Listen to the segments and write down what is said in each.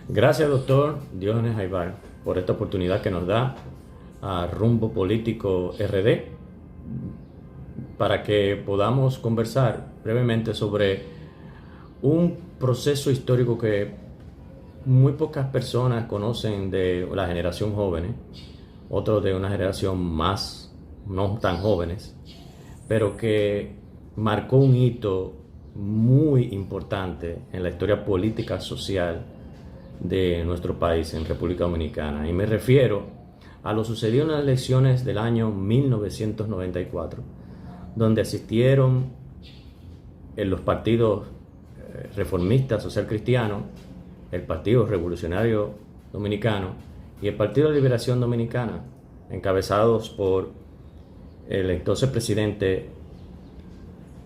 Gracias, doctor Diógenes Aybar, por esta oportunidad que nos da a Rumbo Político RD para que podamos conversar brevemente sobre un proceso histórico que muy pocas personas conocen de la generación joven, otros de una generación más no tan jóvenes, pero que marcó un hito muy importante en la historia política social de nuestro país, en República Dominicana. Y me refiero a lo sucedido en las elecciones del año 1994, donde asistieron en los partidos reformistas, social cristiano, el Partido Revolucionario Dominicano y el Partido de Liberación Dominicana, encabezados por el entonces presidente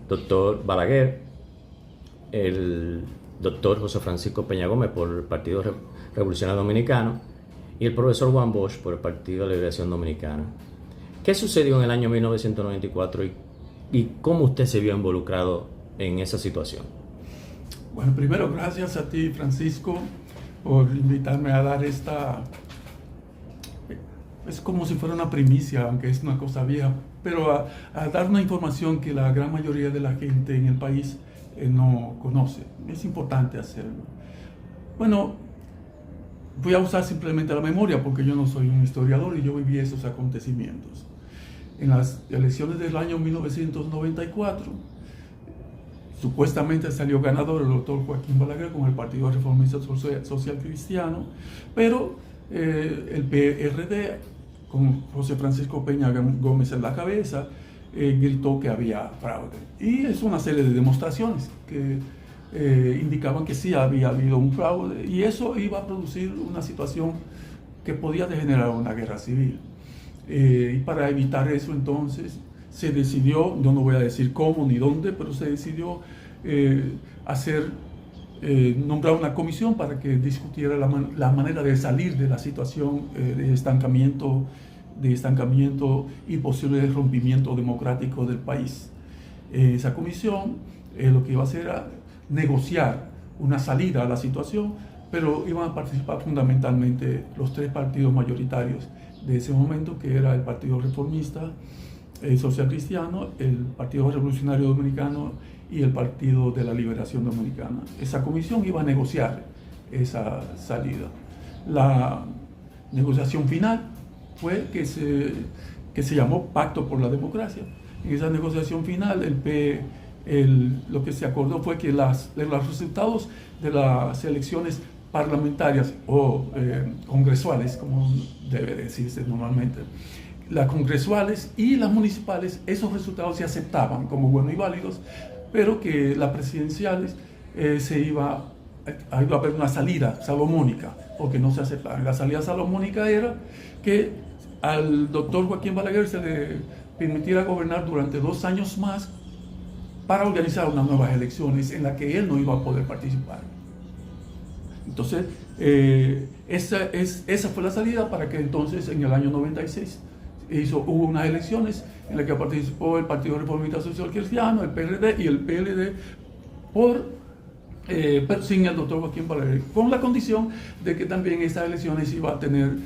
doctor Balaguer, el doctor José Francisco Peña Gómez por el Partido Revolucionario Dominicano y el profesor Juan Bosch por el Partido de Liberación Dominicana. ¿Qué sucedió en el año 1994 y cómo usted se vio involucrado en esa situación? Bueno, primero, gracias a ti, Francisco, por invitarme a dar esta... Es como si fuera una primicia, aunque es una cosa vieja, pero a dar una información que la gran mayoría de la gente en el país no conoce. Es importante hacerlo. Bueno, voy a usar simplemente la memoria porque yo no soy un historiador y yo viví esos acontecimientos. En las elecciones del año 1994, supuestamente salió ganador el doctor Joaquín Balaguer con el Partido Reformista Social Cristiano, pero el PRD, con José Francisco Peña Gómez en la cabeza, gritó que había fraude. Y es una serie de demostraciones que indicaban que sí había habido un fraude y eso iba a producir una situación que podía degenerar una guerra civil. Y para evitar eso entonces se decidió, yo no voy a decir cómo ni dónde, pero se decidió nombrar una comisión para que discutiera la manera de salir de la situación de estancamiento y posible rompimiento democrático del país. Esa comisión lo que iba a hacer era negociar una salida a la situación, pero iban a participar fundamentalmente los tres partidos mayoritarios de ese momento, que era el Partido Reformista, el Social Cristiano, el Partido Revolucionario Dominicano y el Partido de la Liberación Dominicana. Esa comisión iba a negociar esa salida. La negociación final fue que se llamó Pacto por la Democracia. En esa negociación final, lo que se acordó fue que los resultados de las elecciones parlamentarias o congresuales, como debe decirse normalmente, las congresuales y las municipales, esos resultados se aceptaban como buenos y válidos, pero que las presidenciales iba a haber una salida salomónica, porque no se aceptaban. La salida salomónica era que al doctor Joaquín Balaguer se le permitiera gobernar durante 2 años más para organizar unas nuevas elecciones en las que él no iba a poder participar. Entonces, esa fue la salida para que entonces en el año 96 hubo unas elecciones en las que participó el Partido Reformista Social Cristiano, el PRD y el PLD, pero sin el doctor Joaquín Balaguer, con la condición de que también estas elecciones iba a tener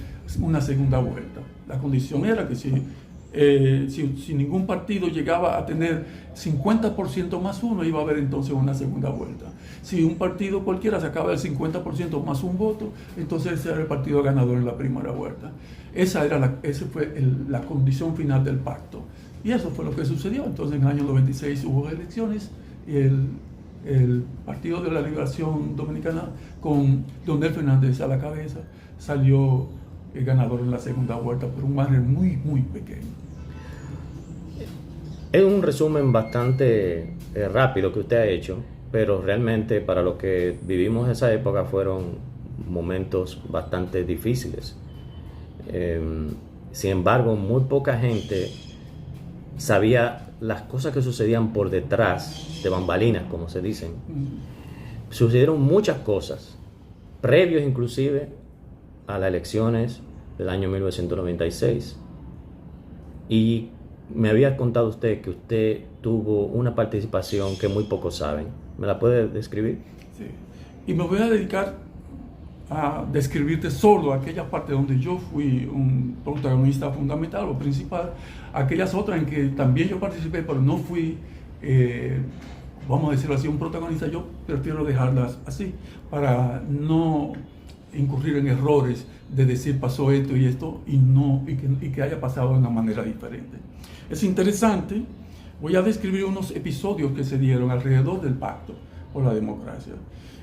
una segunda vuelta. La condición era que si ningún partido llegaba a tener 50% más uno, iba a haber entonces una segunda vuelta. Si un partido cualquiera sacaba el 50% más un voto, entonces ese era el partido ganador en la primera vuelta. Esa fue la condición final del pacto. Y eso fue lo que sucedió. Entonces en el año 96 hubo elecciones y el Partido de la Liberación Dominicana, con Leonel Fernández a la cabeza, salió ganador en la segunda vuelta por un margen muy, muy pequeño. Es un resumen bastante rápido que usted ha hecho, pero realmente para lo que vivimos esa época fueron momentos bastante difíciles. Sin embargo, muy poca gente sabía las cosas que sucedían por detrás de bambalinas, como se dicen. Sucedieron muchas cosas, previos inclusive a las elecciones del año 1996. Y me había contado usted que usted tuvo una participación que muy pocos saben. ¿Me la puede describir? Sí. Y me voy a dedicar a describirte solo aquella parte donde yo fui un protagonista fundamental o principal, aquellas otras en que también yo participé, pero no fui, vamos a decirlo así, un protagonista. Yo prefiero dejarlas así para no incurrir en errores de decir pasó esto y esto y que haya pasado de una manera diferente. Es interesante, voy a describir unos episodios que se dieron alrededor del Pacto por la Democracia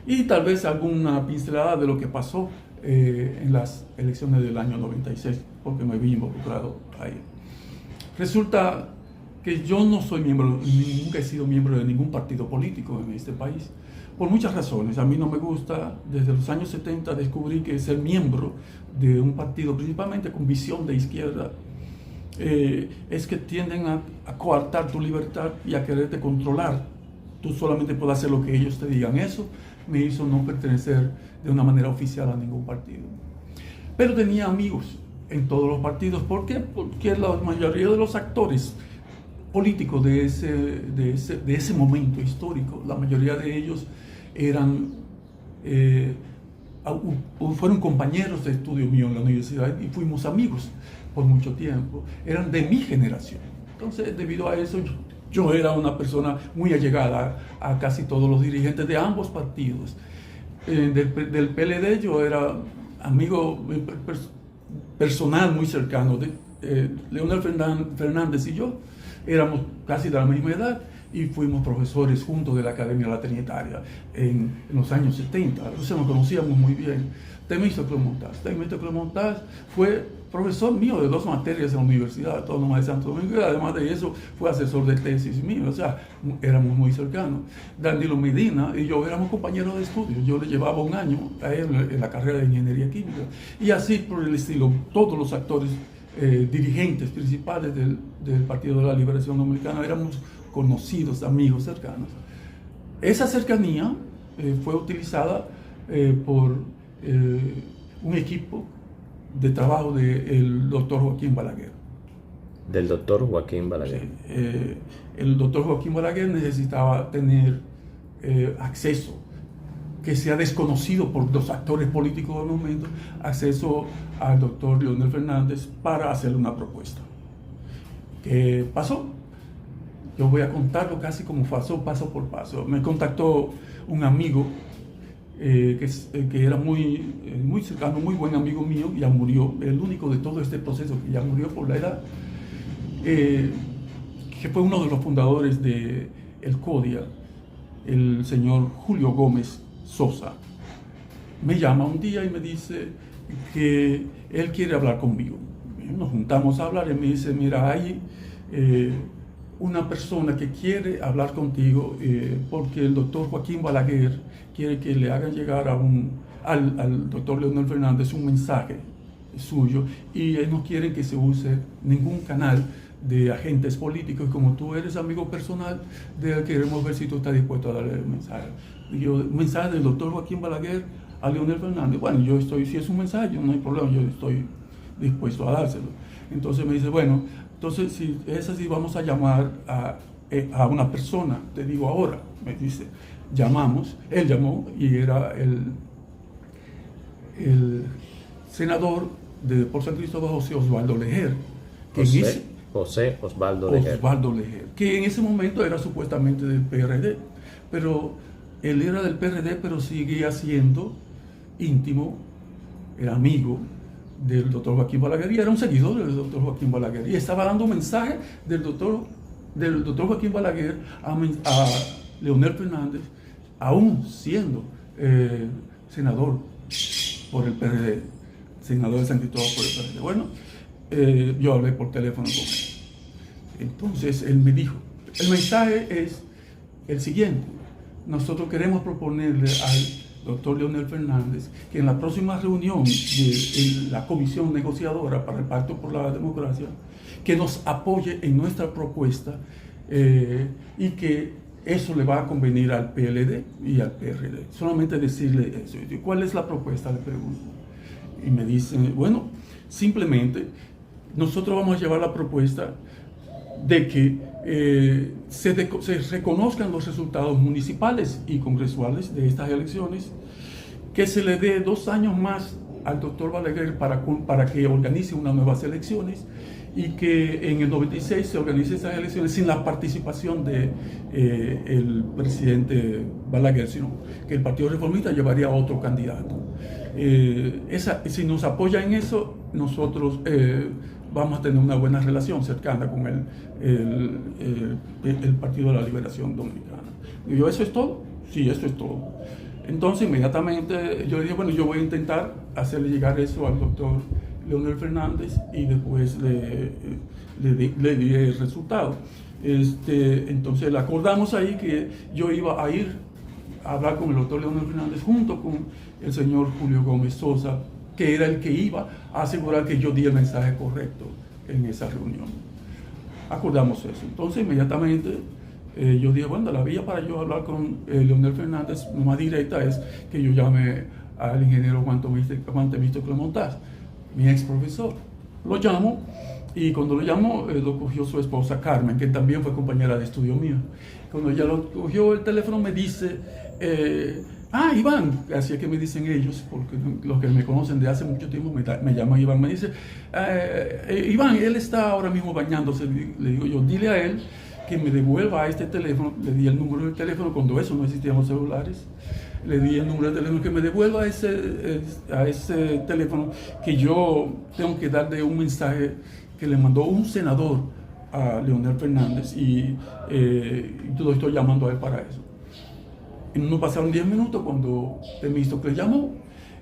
y tal vez alguna pincelada de lo que pasó en las elecciones del año 96, porque me vi involucrado ahí. Resulta que yo no soy miembro, nunca he sido miembro de ningún partido político en este país, por muchas razones. A mí no me gusta. Desde los años 70 descubrí que ser miembro de un partido, principalmente con visión de izquierda, es que tienden a coartar tu libertad y a quererte controlar. Tú solamente puedes hacer lo que ellos te digan. Eso me hizo no pertenecer de una manera oficial a ningún partido. Pero tenía amigos en todos los partidos. ¿Por qué? Porque la mayoría de los actores políticos de ese momento histórico, la mayoría de ellos fueron compañeros de estudio mío en la universidad y fuimos amigos por mucho tiempo. Eran de mi generación. Entonces, debido a eso, yo era una persona muy allegada a casi todos los dirigentes de ambos partidos. Del PLD yo era amigo personal muy cercano de Leonel Fernández y yo. Éramos casi de la misma edad y fuimos profesores juntos de la Academia La Trinitaria en los años 70. Entonces nos conocíamos muy bien. Temístocles Montaz fue profesor mío de 2 materias en la Universidad Autónoma de Santo Domingo y además de eso fue asesor de tesis mío. O sea, éramos muy cercanos. Danilo Medina y yo éramos compañeros de estudio. Yo le llevaba 1 año a él en la carrera de Ingeniería Química. Y así por el estilo, todos los actores dirigentes principales del Partido de la Liberación Dominicana éramos conocidos, amigos cercanos. Esa cercanía fue utilizada por un equipo de trabajo del doctor Joaquín Balaguer. Del doctor Joaquín Balaguer. Sí, el doctor Joaquín Balaguer necesitaba tener acceso, que sea desconocido por los actores políticos del momento, acceso al doctor Leonel Fernández para hacerle una propuesta. ¿Qué pasó? Yo voy a contarlo casi como pasó, paso por paso. Me contactó un amigo que era muy cercano, muy buen amigo mío, ya murió, el único de todo este proceso que ya murió por la edad, que fue uno de los fundadores de el CODIA, el señor Julio Gómez Sosa. Me llama un día y me dice que él quiere hablar conmigo. Nos juntamos a hablar y me dice, mira, hay una persona que quiere hablar contigo porque el doctor Joaquín Balaguer quiere que le hagan llegar al doctor Leonel Fernández un mensaje suyo y él no quiere que se use ningún canal de agentes políticos. Y como tú eres amigo personal de él, queremos ver si tú estás dispuesto a darle el mensaje. Un mensaje del doctor Joaquín Balaguer a Leonel Fernández. Bueno, si es un mensaje, no hay problema, yo estoy dispuesto a dárselo. Entonces me dice, bueno, entonces si es así, vamos a llamar a una persona, te digo ahora. Me dice, llamamos, él llamó y era el senador por San Cristóbal, José Osvaldo Leger. José Osvaldo Leger. Que en ese momento era supuestamente del PRD, pero él era del PRD, pero seguía siendo íntimo, era amigo del doctor Joaquín Balaguer y era un seguidor del doctor Joaquín Balaguer y estaba dando un mensaje del doctor Joaquín Balaguer a Leonel Fernández, aún siendo senador por el PRD, senador de San Cristóbal por el PRD. Bueno, yo hablé por teléfono con él. Entonces él me dijo, el mensaje es el siguiente: nosotros queremos proponerle al doctor Leonel Fernández que en la próxima reunión de la comisión negociadora para el Pacto por la Democracia, que nos apoye en nuestra propuesta y que eso le va a convenir al PLD y al PRD. Solamente decirle eso. ¿Cuál es la propuesta?, le pregunto. Y me dicen, bueno, simplemente nosotros vamos a llevar la propuesta de que se reconozcan los resultados municipales y congresuales de estas elecciones que se le dé 2 años más al doctor Balaguer para que organice unas nuevas elecciones y que en el 96 se organice esas elecciones sin la participación de el presidente Balaguer, sino que el Partido Reformista llevaría a otro candidato. Si nos apoya en eso, nosotros vamos a tener una buena relación cercana con el Partido de la Liberación Dominicana. Y yo, ¿eso es todo? Sí, eso es todo. Entonces, inmediatamente yo le dije, bueno, yo voy a intentar hacerle llegar eso al doctor Leonel Fernández y después le di el resultado. Entonces, le acordamos ahí que yo iba a ir a hablar con el doctor Leonel Fernández junto con el señor Julio Gómez Sosa, que era el que iba a asegurar que yo di el mensaje correcto en esa reunión. Acordamos eso. Entonces, inmediatamente yo dije, bueno, la vía para yo hablar con Leonel Fernández más directa es que yo llame al ingeniero Juan Temístocle Montaz, mi ex profesor. Lo llamo y cuando lo llamo lo cogió su esposa Carmen, que también fue compañera de estudio mío. Cuando ella lo cogió el teléfono me dice, Iván, así es que me dicen ellos, porque los que me conocen de hace mucho tiempo me llama Iván, me dice, Iván, él está ahora mismo bañándose. Le digo yo, dile a él que me devuelva a este teléfono. Le di el número del teléfono, cuando eso no existían los celulares. Le di el número del teléfono, que me devuelva a ese teléfono, que yo tengo que darle un mensaje que le mandó un senador a Leonel Fernández y yo lo estoy llamando a él para eso. No pasaron 10 minutos cuando Temístocle llamó.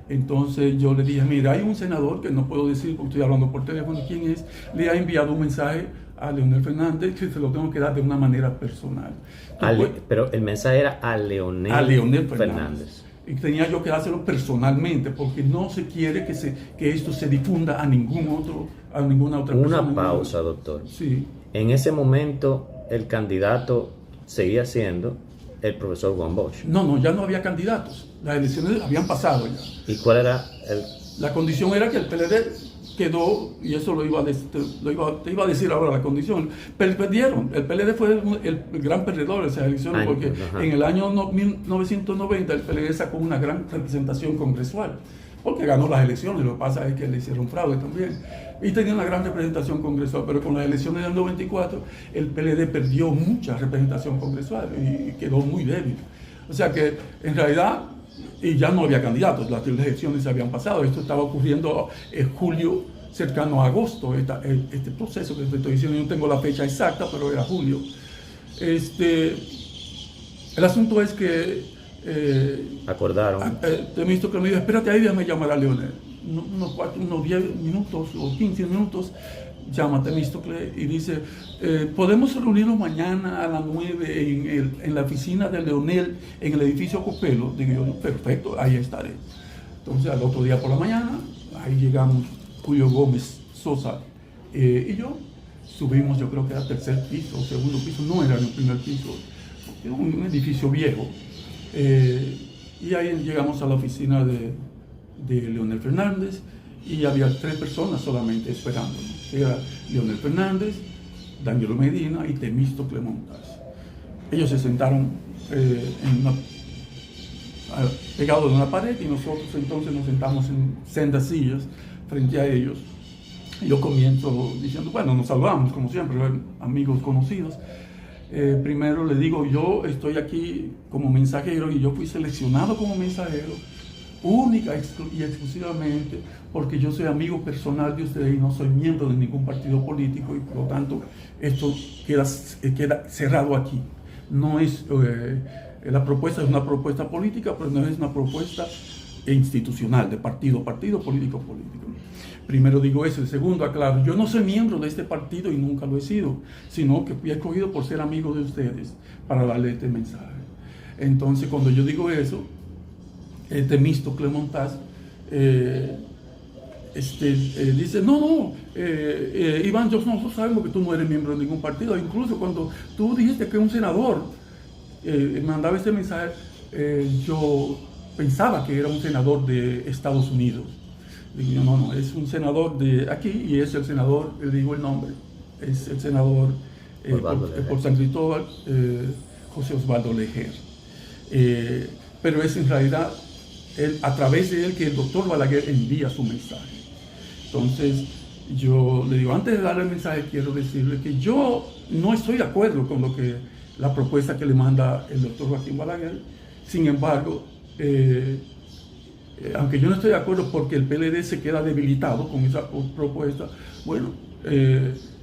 Entonces yo le dije, mira, hay un senador que no puedo decir porque estoy hablando por teléfono quién es, le ha enviado un mensaje a Leonel Fernández que se lo tengo que dar de una manera personal. Pero el mensaje era a Leonel Fernández. Y tenía yo que dárselo personalmente porque no se quiere que esto se difunda a ninguna otra persona. Una pausa, doctor. Sí. En ese momento el candidato seguía siendo el profesor Juan Bosch. No, ya no había candidatos. Las elecciones habían pasado ya. ¿Y cuál era La condición era que el PLD quedó, y eso te iba a decir ahora la condición, perdieron. El PLD fue el gran perdedor de esas elecciones porque en el año 1990 el PLD sacó una gran representación congresual, porque ganó las elecciones. Lo que pasa es que le hicieron fraude también. Y tenía una gran representación congresual, pero con las elecciones del 94 el PLD perdió mucha representación congresual y quedó muy débil. O sea que en realidad, y ya no había candidatos, las elecciones se habían pasado. Esto estaba ocurriendo en julio, cercano a agosto, este proceso que te estoy diciendo. Yo no tengo la fecha exacta, pero era julio. El asunto es que acordaron. Temístocle me dijo, espérate ahí, déjame llamar a Leonel. Unos 10 minutos o 15 minutos llama a Temístocle y dice, ¿podemos reunirnos mañana a las 9 en la oficina de Leonel en el edificio Copelo? Digo yo, perfecto, ahí estaré. Entonces al otro día por la mañana, ahí llegamos Julio Gómez Sosa y yo. Subimos, yo creo que era tercer piso o segundo piso, no era el primer piso, era un edificio viejo. Y ahí llegamos a la oficina de Leonel Fernández y había 3 personas solamente esperándonos. Era Leonel Fernández, Danilo Medina y Temístocle Montaz. Ellos se sentaron pegados de una pared y nosotros entonces nos sentamos en sendas sillas frente a ellos. Yo comienzo diciendo, bueno, nos saludamos como siempre, amigos conocidos. Primero le digo, yo estoy aquí como mensajero y yo fui seleccionado como mensajero única y exclusivamente porque yo soy amigo personal de ustedes y no soy miembro de ningún partido político y por lo tanto esto queda cerrado aquí. No es, la propuesta es una propuesta política, pero no es una propuesta institucional de partido, político. Primero digo eso. Y segundo, aclaro, yo no soy miembro de este partido y nunca lo he sido, sino que fui escogido por ser amigo de ustedes para darle este mensaje. Entonces, cuando yo digo eso, Temístocle Montaz dice, no, Iván, nosotros sabemos que tú no eres miembro de ningún partido. Incluso cuando tú dijiste que un senador mandaba este mensaje, yo pensaba que era un senador de Estados Unidos. Digo yo, no, es un senador de aquí y es el senador, le digo el nombre, es el senador por San Cristóbal, José Osvaldo Lejer. Pero es en realidad a través de él que el doctor Balaguer envía su mensaje. Entonces, yo le digo, antes de darle el mensaje, quiero decirle que yo no estoy de acuerdo con la propuesta que le manda el doctor Joaquín Balaguer. Sin embargo, aunque yo no estoy de acuerdo porque el PLD se queda debilitado con esa propuesta, bueno,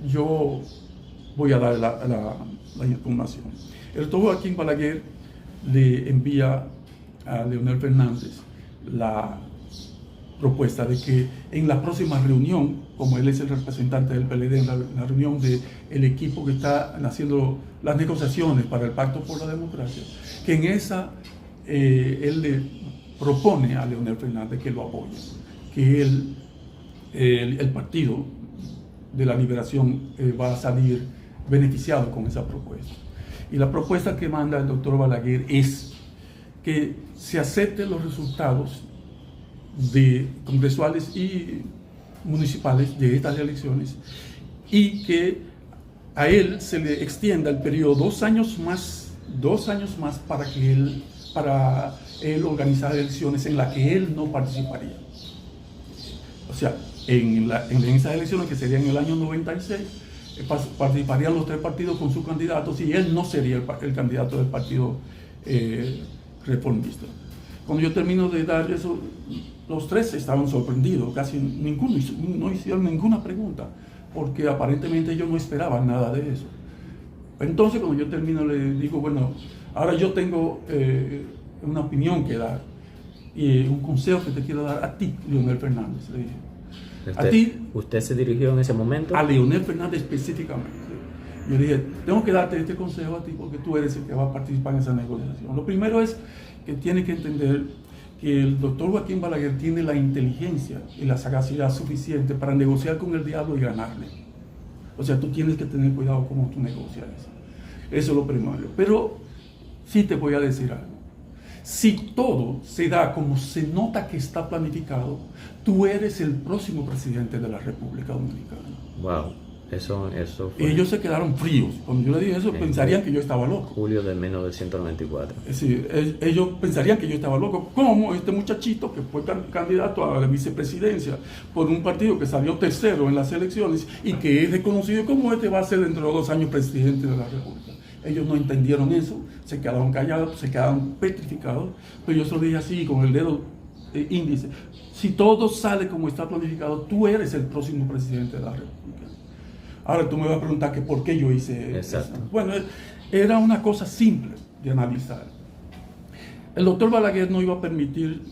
yo voy a dar la información. El doctor Joaquín Balaguer le envía a Leonel Fernández la propuesta de que en la próxima reunión, como él es el representante del PLD, en la reunión del equipo que está haciendo las negociaciones para el Pacto por la Democracia, que en esa él le propone a Leonel Fernández que lo apoye, que el Partido de la Liberación va a salir beneficiado con esa propuesta. Y la propuesta que manda el doctor Balaguer es que se acepten los resultados congresuales y municipales de estas elecciones y que a él se le extienda el periodo 2 años más para él organizar elecciones en las que él no participaría. O sea, en esas elecciones que serían en el año 96, participarían los 3 partidos con sus candidatos y él no sería el candidato del Partido Reformista. Cuando yo termino de dar eso, los 3 estaban sorprendidos, casi ninguno no hicieron ninguna pregunta, porque aparentemente ellos no esperaban nada de eso. Entonces, cuando yo termino, le digo, bueno, ahora yo tengo una opinión que dar y un consejo que te quiero dar a ti, Leonel Fernández, le dije. ¿Usted se dirigió en ese momento? A Leonel Fernández específicamente. Yo dije, tengo que darte este consejo a ti porque tú eres el que va a participar en esa negociación. Lo primero es que tiene que entender que el doctor Joaquín Balaguer tiene la inteligencia y la sagacidad suficiente para negociar con el diablo y ganarle. O sea, tú tienes que tener cuidado cómo tú negocias eso. Eso es lo primero. Pero sí te voy a decir algo. Si todo se da como se nota que está planificado, tú eres el próximo presidente de la República Dominicana. Wow. Eso fue. Ellos se quedaron fríos. Cuando yo le dije eso, pensarían que yo estaba loco. Julio de 1994. Sí, ellos pensarían que yo estaba loco. ¿Cómo este muchachito que fue candidato a la vicepresidencia por un partido que salió tercero en las elecciones y que es reconocido como va a ser dentro de 2 años presidente de la República? Ellos no entendieron eso, se quedaron callados, se quedaron petrificados. Pero yo solo dije así, con el dedo índice: si todo sale como está planificado, tú eres el próximo presidente de la República. Ahora tú me vas a preguntar que por qué yo hice eso. Bueno, era una cosa simple de analizar. El doctor Balaguer no iba a permitir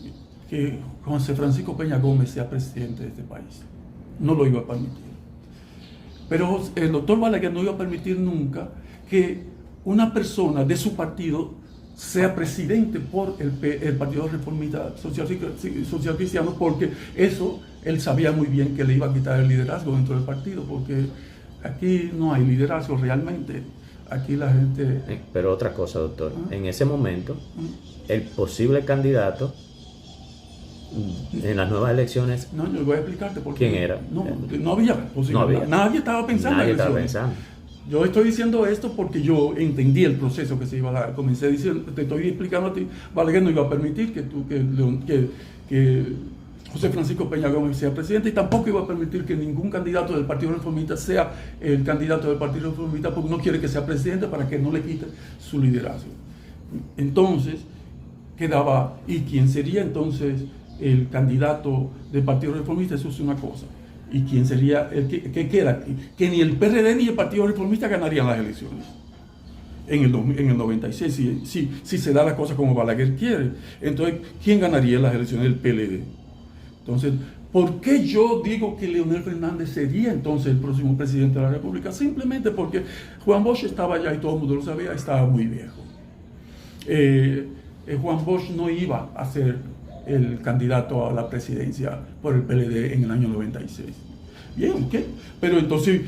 que José Francisco Peña Gómez sea presidente de este país. No lo iba a permitir. Pero el doctor Balaguer no iba a permitir nunca que una persona de su partido sea presidente por el Partido Reformista Social Cristiano, porque eso él sabía muy bien que le iba a quitar el liderazgo dentro del partido, porque aquí no hay liderazgo realmente. Aquí la gente... Pero otra cosa, doctor. En ese momento, el posible candidato en las nuevas elecciones... No, yo voy a explicarte por qué. ¿Quién era? No había posibilidad. Nadie estaba pensando en eso. Yo estoy diciendo esto porque yo entendí el proceso que se iba a dar. Comencé diciendo, te estoy explicando a ti, Balaguer no iba a permitir que José Francisco Peña Gómez sea presidente, y tampoco iba a permitir que ningún candidato del Partido Reformista sea el candidato del Partido Reformista, porque no quiere que sea presidente para que no le quite su liderazgo. Entonces, quedaba, ¿y quién sería entonces el candidato del Partido Reformista? Eso es una cosa. ¿Y quién sería el que queda? Que ni el PRD ni el Partido Reformista ganarían las elecciones en el 96, si se da la cosa como Balaguer quiere. Entonces, ¿quién ganaría las elecciones? El PLD. Entonces, ¿por qué yo digo que Leonel Fernández sería entonces el próximo presidente de la República? Simplemente porque Juan Bosch estaba allá y todo el mundo lo sabía, estaba muy viejo. Juan Bosch no iba a ser el candidato a la presidencia por el PLD en el año 96. Bien, ¿qué? Pero entonces,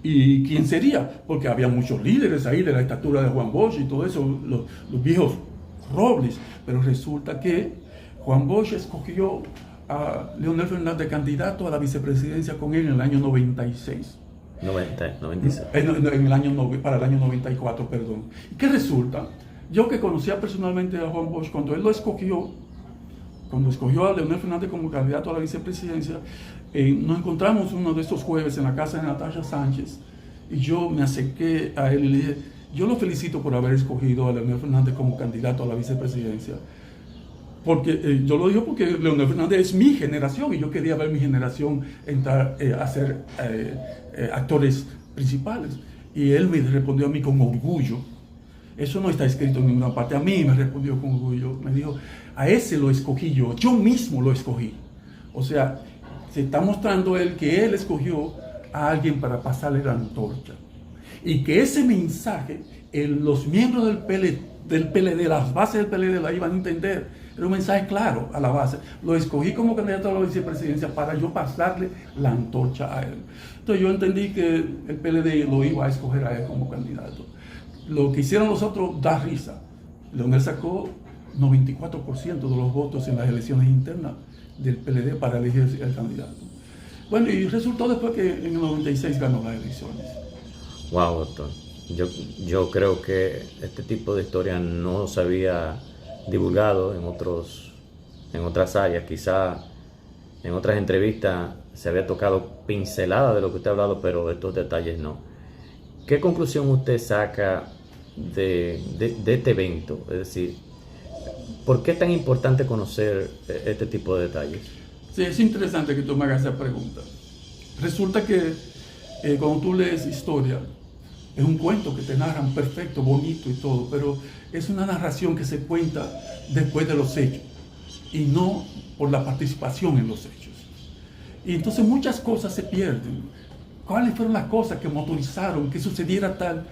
¿y quién sería? Porque había muchos líderes ahí de la estatura de Juan Bosch y todo eso, los viejos robles. Pero resulta que Juan Bosch escogió a Leonel Fernández candidato a la vicepresidencia con él en el año 96. 96. Para el año 94, perdón. ¿Y qué resulta? Yo que conocía personalmente a Juan Bosch, cuando él lo escogió, cuando escogió a Leonel Fernández como candidato a la vicepresidencia, nos encontramos uno de estos jueves en la casa de Natasha Sánchez y yo me acerqué a él y le dije, yo lo felicito por haber escogido a Leonel Fernández como candidato a la vicepresidencia. Porque yo lo digo porque Leonel Fernández es mi generación y yo quería ver mi generación entrar a ser actores principales. Y él me respondió a mí con orgullo. Eso no está escrito en ninguna parte. A mí me respondió con orgullo. Me dijo, a ese lo escogí yo mismo lo escogí. O sea, se está mostrando él que él escogió a alguien para pasarle la antorcha. Y que ese mensaje, los miembros del PLD, las bases del PLD la iban a entender. Era un mensaje claro a la base. Lo escogí como candidato a la vicepresidencia para yo pasarle la antorcha a él. Entonces yo entendí que el PLD lo iba a escoger a él como candidato. Lo que hicieron los otros da risa. Leonel sacó 94% de los votos en las elecciones internas del PLD para elegir el candidato. Bueno, y resultó después que en el 96 ganó las elecciones. Wow, doctor. Yo creo que este tipo de historia no se había divulgado en otras áreas. Quizá en otras entrevistas se había tocado pincelada de lo que usted ha hablado, pero estos detalles no. ¿Qué conclusión usted saca de este evento? Es decir, ¿por qué es tan importante conocer este tipo de detalles? Sí, es interesante que tú me hagas esa pregunta. Resulta que cuando tú lees historia, es un cuento que te narran perfecto, bonito y todo, pero es una narración que se cuenta después de los hechos y no por la participación en los hechos. Y entonces muchas cosas se pierden. ¿Cuáles fueron las cosas que motorizaron que sucediera tal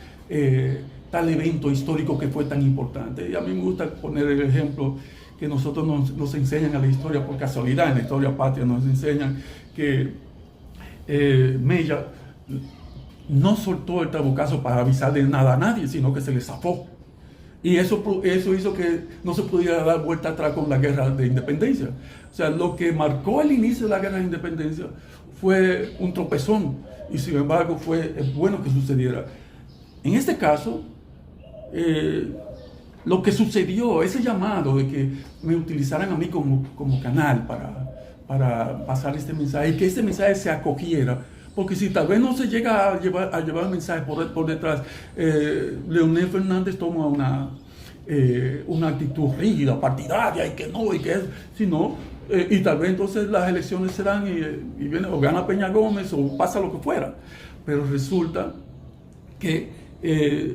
evento histórico que fue tan importante? Y a mí me gusta poner el ejemplo que nosotros nos enseñan a la historia por casualidad, en la historia patria nos enseñan que Mella no soltó el trabucazo para avisarle nada a nadie, sino que se le zafó. Y eso hizo que no se pudiera dar vuelta atrás con la guerra de independencia. O sea, lo que marcó el inicio de la guerra de independencia fue un tropezón, y sin embargo es bueno que sucediera. En este caso, lo que sucedió, ese llamado de que me utilizaran a mí como canal para pasar este mensaje, y que este mensaje se acogiera, porque si tal vez no se llega a llevar el mensaje por detrás, Leonel Fernández toma una actitud rígida, partidaria, y que no, y que es, sino, y tal vez entonces las elecciones serán, y viene, o gana Peña Gómez, o pasa lo que fuera. Pero resulta que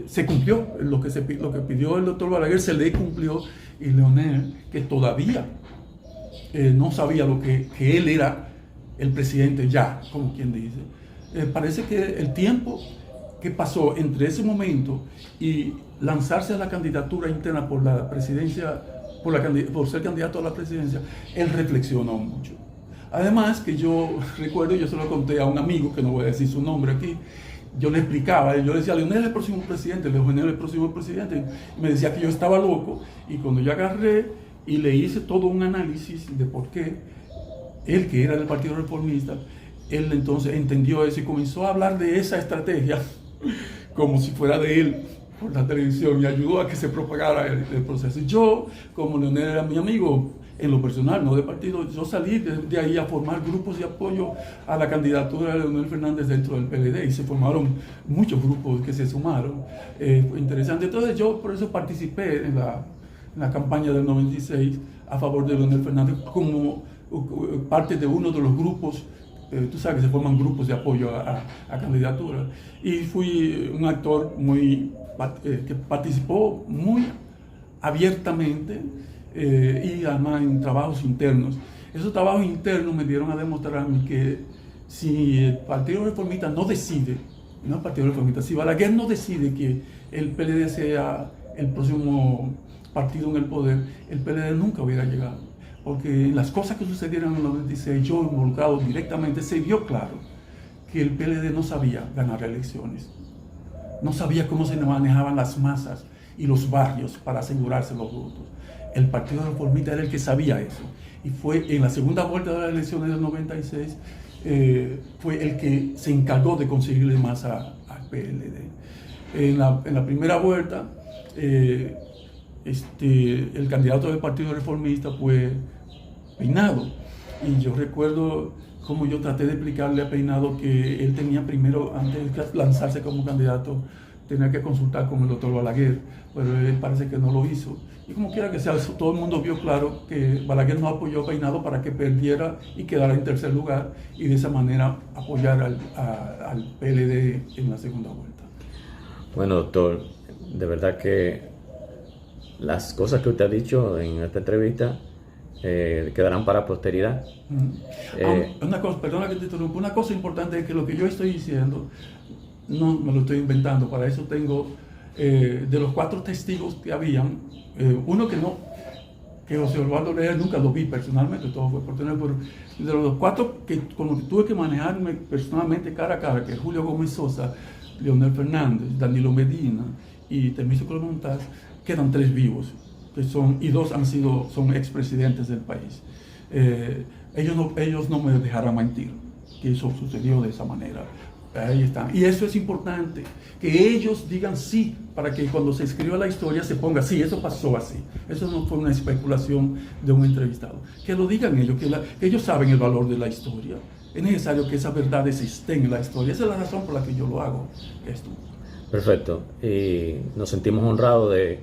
se cumplió lo que pidió el doctor Balaguer, se le cumplió, y Leonel, que todavía no sabía que él era el presidente ya, como quien dice, parece que el tiempo que pasó entre ese momento y lanzarse a la candidatura interna por la presidencia, por ser candidato a la presidencia, él reflexionó mucho. Además que yo recuerdo, yo se lo conté a un amigo, que no voy a decir su nombre aquí, yo le explicaba, yo decía, Leonel es el próximo presidente, Leonel es el próximo presidente, y me decía que yo estaba loco, y cuando yo agarré y le hice todo un análisis de por qué, él que era del Partido Reformista, él entonces entendió eso y comenzó a hablar de esa estrategia como si fuera de él por la televisión, y ayudó a que se propagara el proceso. Yo, como Leonel era mi amigo en lo personal, no de partido, yo salí de ahí a formar grupos de apoyo a la candidatura de Leonel Fernández dentro del PLD, y se formaron muchos grupos que se sumaron. Fue interesante. Entonces yo por eso participé en la campaña del 96 a favor de Leonel Fernández como parte de uno de los grupos. Tú sabes que se forman grupos de apoyo a candidaturas, y fui un actor que participó muy abiertamente, y además en trabajos internos. Esos trabajos internos me dieron a demostrar a mí que si el Partido Reformista no decide, no el Partido Reformista, si Balaguer no decide que el PLD sea el próximo partido en el poder, el PLD nunca hubiera llegado. Porque en las cosas que sucedieron en el 96, yo involucrado directamente, se vio claro que el PLD no sabía ganar elecciones. No sabía cómo se manejaban las masas y los barrios para asegurarse los votos. El Partido Reformista era el que sabía eso. Y fue en la segunda vuelta de las elecciones del 96, fue el que se encargó de conseguirle más al PLD. En la primera vuelta, el candidato del Partido Reformista fue Peinado. Y yo recuerdo cómo yo traté de explicarle a Peinado que él tenía primero, antes de lanzarse como candidato, tenía que consultar con el doctor Balaguer, pero él parece que no lo hizo. Y como quiera que sea, todo el mundo vio claro que Balaguer no apoyó a Peinado para que perdiera y quedara en tercer lugar, y de esa manera apoyar al PLD en la segunda vuelta. Bueno, doctor, de verdad que las cosas que usted ha dicho en esta entrevista quedarán para posteridad. Una cosa, perdona que te interrumpa, una cosa importante es que lo que yo estoy diciendo no me lo estoy inventando. Para eso tengo de los 4 testigos que habían, uno que José Osvaldo Leer nunca lo vi personalmente, todo fue por tener, pero de los 4 con los que tuve que manejarme personalmente cara a cara, que es Julio Gómez Sosa, Leonel Fernández, Danilo Medina y Temístocles Montaz, quedan 3 vivos, y 2 son expresidentes del país. Ellos no me dejarán mentir que eso sucedió de esa manera. Ahí están. Y eso es importante, que ellos digan sí, para que cuando se escriba la historia se ponga sí, eso pasó así. Eso no fue una especulación de un entrevistado. Que lo digan ellos, que ellos saben el valor de la historia. Es necesario que esas verdades estén en la historia. Esa es la razón por la que yo lo hago. Esto. Perfecto. Y nos sentimos honrados de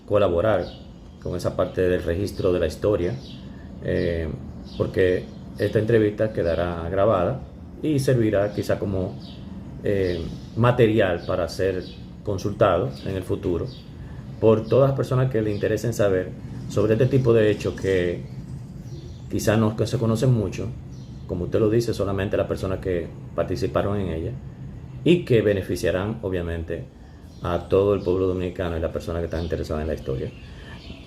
colaborar con esa parte del registro de la historia, porque esta entrevista quedará grabada y servirá quizá como material para ser consultado en el futuro por todas las personas que le interesen saber sobre este tipo de hechos que quizá no se conocen mucho, como usted lo dice, solamente las personas que participaron en ella, y que beneficiarán obviamente a todo el pueblo dominicano y las personas que están interesadas en la historia.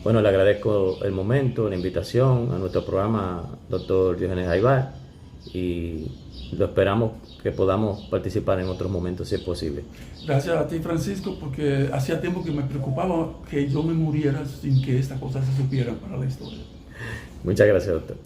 Bueno, le agradezco el momento, la invitación a nuestro programa, doctor Diógenes Aybar, y lo esperamos que podamos participar en otros momentos si es posible. Gracias a ti, Francisco, porque hacía tiempo que me preocupaba que yo me muriera sin que estas cosas se supieran para la historia. Muchas gracias, doctor.